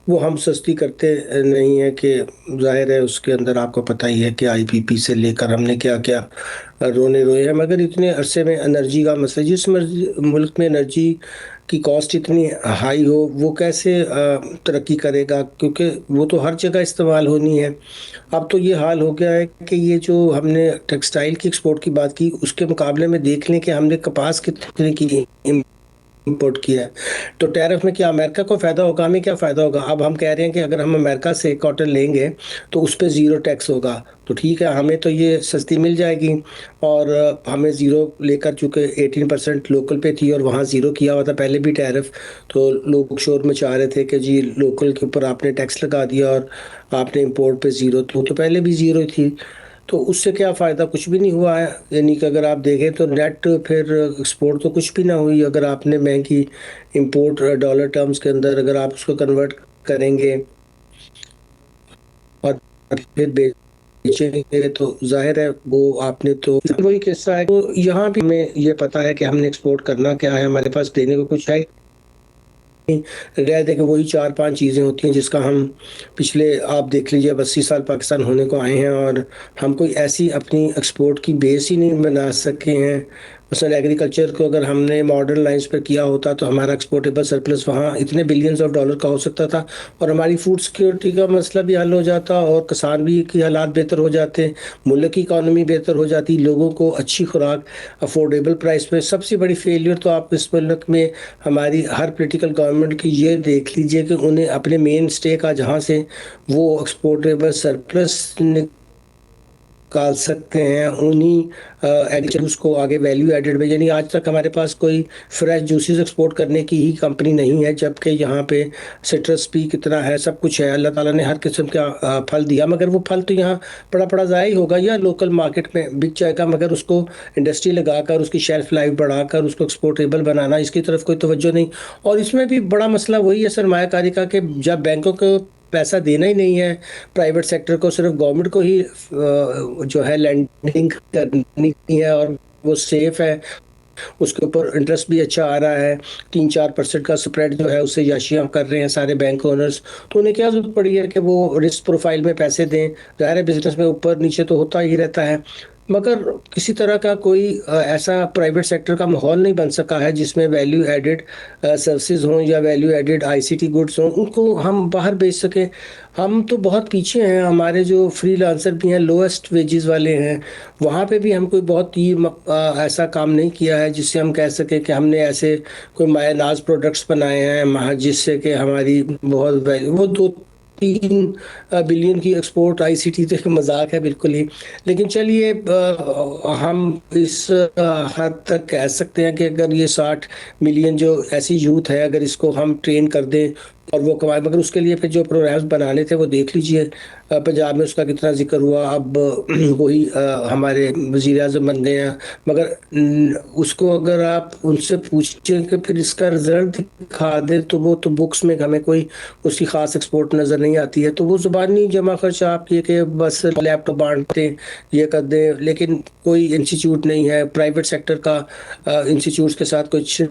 وہ ہم سستی کرتے نہیں ہیں کہ ظاہر ہے اس کے اندر آپ کو پتہ ہی ہے کہ آئی پی پی سے لے کر ہم نے کیا کیا رونے روئے ہیں. مگر اتنے عرصے میں انرجی کا مسئلہ, جس ملک میں انرجی کی کاسٹ اتنی ہائی ہو وہ کیسے ترقی کرے گا, کیونکہ وہ تو ہر جگہ استعمال ہونی ہے. اب تو یہ حال ہو گیا ہے کہ یہ جو ہم نے ٹیکسٹائل کی ایکسپورٹ کی بات کی, اس کے مقابلے میں دیکھ لیں کہ ہم نے کپاس کتنے کی امپورٹ کیا ہے, تو ٹیرف میں کیا امریکہ کو فائدہ ہوگا, ہمیں کیا فائدہ ہوگا؟ اب ہم کہہ رہے ہیں کہ اگر ہم امریکہ سے کاٹن لیں گے تو اس پہ 0 ٹیکس ہوگا, تو ٹھیک ہے, ہمیں تو یہ سستی مل جائے گی, اور ہمیں 0 لے کر, چونکہ 18% لوکل پہ تھی اور وہاں 0 کیا ہوا تھا پہلے بھی ٹیرف, تو لوگ شور مچا رہے تھے کہ جی لوکل کے اوپر آپ نے ٹیکس لگا دیا اور آپ نے امپورٹ پہ 0, تو پہلے بھی 0 تھی, تو اس سے کیا فائدہ؟ کچھ بھی نہیں ہوا ہے. یعنی کہ اگر آپ دیکھیں تو نیٹ پھر ایکسپورٹ تو کچھ بھی نہ ہوئی. اگر آپ نے مہنگی امپورٹ ڈالر ٹرمز کے اندر اگر آپ اس کو کنورٹ کریں گے اور پھر بیچیں گے تو ظاہر ہے وہ آپ نے تو وہی قصہ ہے. تو یہاں بھی ہمیں یہ پتا ہے کہ ہم نے ایکسپورٹ کرنا کیا ہے, ہمارے پاس دینے کو کچھ ہے, رہ دے کہ وہی 4-5 چیزیں ہوتی ہیں جس کا ہم پچھلے آپ دیکھ لیجئے 80 سال پاکستان ہونے کو آئے ہیں, اور ہم کوئی ایسی اپنی ایکسپورٹ کی بیس ہی نہیں بنا سکے ہیں. مثلا ایگریکلچر کو اگر ہم نے ماڈرن لائنز پر کیا ہوتا تو ہمارا ایکسپورٹیبل سرپلس وہاں اتنے بلینز آف ڈالر کا ہو سکتا تھا, اور ہماری فوڈ سیکیورٹی کا مسئلہ بھی حل ہو جاتا, اور کسان بھی کی حالات بہتر ہو جاتے, ملک کی اکانومی بہتر ہو جاتی, لوگوں کو اچھی خوراک افورڈیبل پرائس پہ. سب سے بڑی فیلیئر تو آپ اس ملک میں ہماری ہر پولیٹیکل گورنمنٹ کی یہ دیکھ لیجئے کہ انہیں اپنے مین اسٹیک جہاں سے وہ ایکسپورٹیبل سرپلس نکال سکتے ہیں انہی ایگریکلچر کو آگے ویلیو ایڈڈ میں. یعنی آج تک ہمارے پاس کوئی فریش جوسز ایکسپورٹ کرنے کی ہی کمپنی نہیں ہے, جبکہ یہاں پہ سٹرس بھی کتنا ہے, سب کچھ ہے, اللہ تعالیٰ نے ہر قسم کا پھل دیا, مگر وہ پھل تو یہاں پڑا ضائع ہوگا یا لوکل مارکیٹ میں بک جائے گا, مگر اس کو انڈسٹری لگا کر اس کی شیلف لائف بڑھا کر اس کو ایکسپورٹیبل بنانا, اس کی طرف کوئی توجہ نہیں. اور اس میں بھی بڑا مسئلہ وہی ہے سرمایہ کاری کا, کہ جب بینکوں کو پیسہ دینا ہی نہیں ہے پرائیویٹ سیکٹر کو, صرف گورنمنٹ کو ہی جو ہے لینڈنگ کرنی ہے اور وہ سیف ہے, اس کے اوپر انٹرسٹ بھی اچھا آ رہا ہے، 3-4% کا اسپریڈ جو ہے اس سے یاشیاں کر رہے ہیں سارے بینک اونرز. تو انہیں کیا ضرورت پڑی ہے کہ وہ رسک پروفائل میں پیسے دیں؟ ظاہر ہے بزنس میں اوپر نیچے تو ہوتا ہی رہتا ہے، مگر کسی طرح کا کوئی ایسا پرائیویٹ سیکٹر کا ماحول نہیں بن سکا ہے جس میں ویلیو ایڈڈ سروسز ہوں یا ویلیو ایڈڈ آئی سی ٹی گڈس ہوں، ان کو ہم باہر بیچ سکیں. ہم تو بہت پیچھے ہیں، ہمارے جو فری لانسر بھی ہیں لوئسٹ ویجز والے ہیں، وہاں پہ بھی ہم کوئی بہت ہی ایسا کام نہیں کیا ہے جس سے ہم کہہ سکیں کہ ہم نے ایسے کوئی مایہ ناز پروڈکٹس بنائے ہیں جس سے کہ ہماری بہت وہ 2-3 بلین کی ایکسپورٹ آئی سی ٹی تو ایک مذاق ہے بالکل ہی. لیکن چلیے ہم اس حد تک کہہ سکتے ہیں کہ اگر یہ 60 ملین جو ایسی یوتھ ہے اگر اس کو ہم ٹرین کر دیں اور وہ کمائے، مگر اس کے لیے پھر جو پروگرامز بنانے تھے وہ دیکھ لیجئے پنجاب میں اس کا کتنا ذکر ہوا. اب وہی ہمارے وزیر اعظم بن گئے ہیں، مگر اس کو اگر آپ ان سے پوچھیں کہ پھر اس کا رزلٹ دکھا دیں تو وہ تو بکس میں ہمیں کوئی اس کی خاص ایکسپورٹ نظر نہیں آتی ہے. تو وہ زبانی جمع خرچ آپ کی کہ بس لیپ ٹاپ بانٹتے یہ کر دیں، لیکن کوئی انسٹیٹیوٹ نہیں ہے پرائیویٹ سیکٹر کا، انسٹیٹیوٹس کے ساتھ کچھ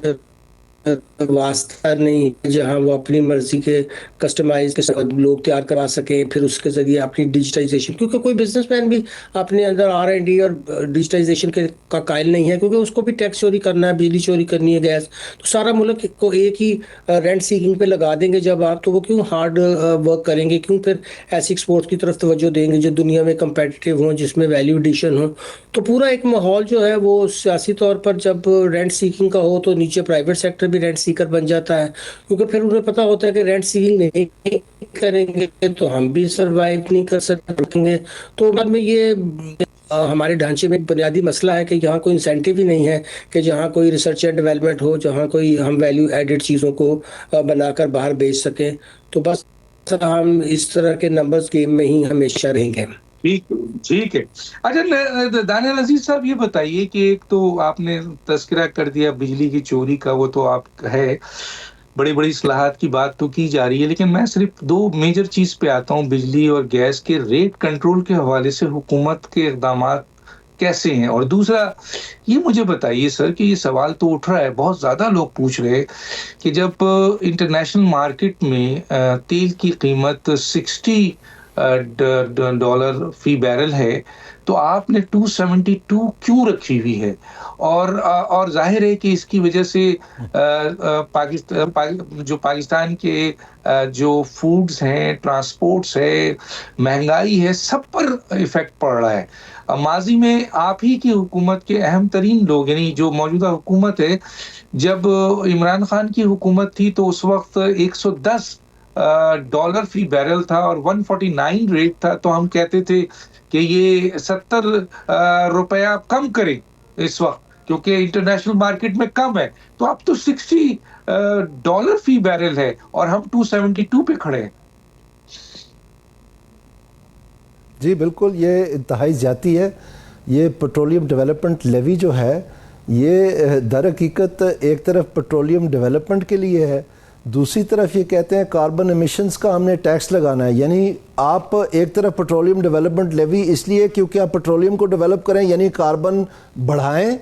واسطہ نہیں جہاں وہ اپنی مرضی کے کسٹمائز کے ساتھ لوگ تیار کرا سکیں، پھر اس کے ذریعے اپنی ڈیجیٹائزیشن، کیونکہ کوئی بزنس مین بھی اپنے اندر R&D اور ڈیجیٹائزیشن کا قائل نہیں ہے، کیونکہ اس کو بھی ٹیکس چوری کرنا ہے، بجلی چوری کرنی ہے، گیس. تو سارا ملک کو ایک ہی رینٹ سیکنگ پہ لگا دیں گے جب آپ، تو وہ کیوں ہارڈ ورک کریں گے، کیوں پھر ایسی ایکسپورٹ کی طرف توجہ دیں گے جو دنیا میں کمپیٹیٹیو ہوں، جس میں ویلیو ایڈیشن ہو. تو پورا ایک ماحول جو ہے وہ سیاسی طور پر جب رینٹ سیکنگ کا ہو تو نیچے پرائیویٹ سیکٹر بھی رینٹ سیکر بن جاتا ہے، کیونکہ پھر انہیں پتا ہوتا ہے کہ رینٹ سیکنگ نہیں کریں گے تو ہم بھی سروائیو نہیں کر سکیں گے. تو بعد میں یہ ہمارے ڈھانچے میں ایک بنیادی مسئلہ ہے کہ یہاں کوئی انسینٹیو ہی نہیں ہے کہ جہاں کوئی ریسرچ اینڈ ڈیولپمنٹ ہو، جہاں کوئی ہم ویلیو ایڈڈ چیزوں کو بنا کر باہر بیچ سکیں. تو بس ہم اس طرح کے نمبرز گیم میں ہی ہمیشہ رہیں گے. ٹھیک ہے. اچھا دانیال عزیز صاحب یہ بتائیے کہ ایک تو آپ نے تذکرہ کر دیا بجلی کی چوری کا، وہ تو آپ ہے بڑی بڑی اصلاحات کی بات تو کی جا رہی ہے، لیکن میں صرف 2 میجر چیز پہ آتا ہوں، بجلی اور گیس کے ریٹ کنٹرول کے حوالے سے حکومت کے اقدامات کیسے ہیں، اور دوسرا یہ مجھے بتائیے سر کہ یہ سوال تو اٹھ رہا ہے، بہت زیادہ لوگ پوچھ رہے کہ جب انٹرنیشنل مارکیٹ میں تیل کی قیمت $60 فی بیرل ہے تو آپ نے 272 کیوں رکھی ہوئی ہے؟ اور ظاہر ہے کہ اس کی وجہ سے جو پاکستان کے جو فوڈز ہیں، ٹرانسپورٹس ہے، مہنگائی ہے، سب پر ایفیکٹ پڑ رہا ہے. ماضی میں آپ ہی کی حکومت کے اہم ترین لوگ، یعنی جو موجودہ حکومت ہے، جب عمران خان کی حکومت تھی تو اس وقت $110 فی بیرل تھا اور 149 ریٹ تھا، تو ہم کہتے تھے کہ یہ $70 کم کریں اس وقت کیونکہ انٹرنیشنل مارکیٹ میں کم ہے. تو اب تو $60 فی بیرل ہے اور ہم 272 پہ کھڑے ہیں. جی بالکل، یہ انتہائی زیادتی ہے. یہ پیٹرولیم ڈیولپمنٹ لیوی جو ہے یہ در حقیقت ایک طرف پیٹرولیم ڈیولپمنٹ کے لیے ہے، دوسری طرف یہ کہتے ہیں کاربن ایمیشنز کا ہم نے ٹیکس لگانا ہے. یعنی آپ ایک طرف پیٹرولیم ڈیولپمنٹ لیوی اس لیے کیونکہ آپ پیٹرولیم کو ڈیولپ کریں، یعنی کاربن بڑھائیں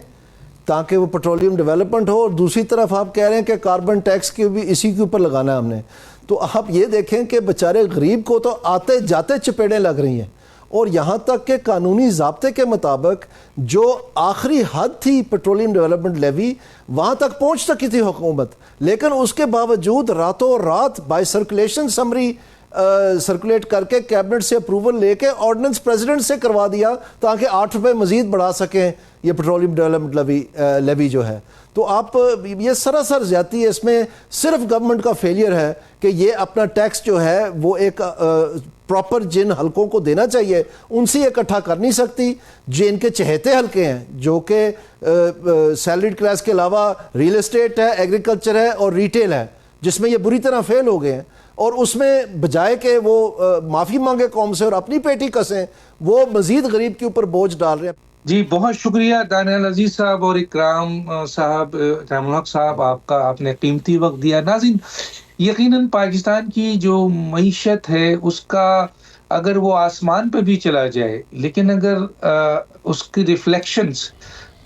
تاکہ وہ پیٹرولیم ڈیولپمنٹ ہو، اور دوسری طرف آپ کہہ رہے ہیں کہ کاربن ٹیکس کی بھی اسی کے اوپر لگانا ہے ہم نے. تو آپ یہ دیکھیں کہ بیچارے غریب کو تو آتے جاتے چپیڑیں لگ رہی ہیں، اور یہاں تک کہ قانونی ضابطے کے مطابق جو آخری حد تھی پیٹرولیم ڈیولپمنٹ لیوی وہاں تک پہنچ سکی تھی حکومت، لیکن اس کے باوجود راتوں رات بائی سرکولیشن سمری سرکولیٹ کر کے کیبنٹ سے اپروول لے کے آرڈیننس پریزیڈنٹ سے کروا دیا تاکہ $8 مزید بڑھا سکیں یہ پیٹرولیم ڈیولپمنٹ لیوی جو ہے. تو آپ یہ سراسر زیادتی ہے، اس میں صرف گورنمنٹ کا فیلئر ہے کہ یہ اپنا ٹیکس جو ہے وہ ایک پراپر جن حلقوں کو دینا چاہیے ان سے اکٹھا کر نہیں سکتی. جن کے چہیتے حلقے ہیں جو کہ سیلریڈ کلاس کے علاوہ ریل اسٹیٹ ہے، ایگریکلچر ہے اور ریٹیل ہے، جس میں یہ بری طرح فیل ہو گئے ہیں، اور اس میں بجائے کہ وہ معافی مانگے قوم سے اور اپنی پیٹی کسیں، وہ مزید غریب کے اوپر بوجھ ڈال رہے ہیں. جی بہت شکریہ دانیال عزیز صاحب اور اکرام صاحب، اکرام الحق صاحب، آپ نے قیمتی وقت دیا. ناظرین، یقیناً پاکستان کی جو معیشت ہے اس کا اگر وہ آسمان پہ بھی چلا جائے، لیکن اگر اس کی ریفلیکشنز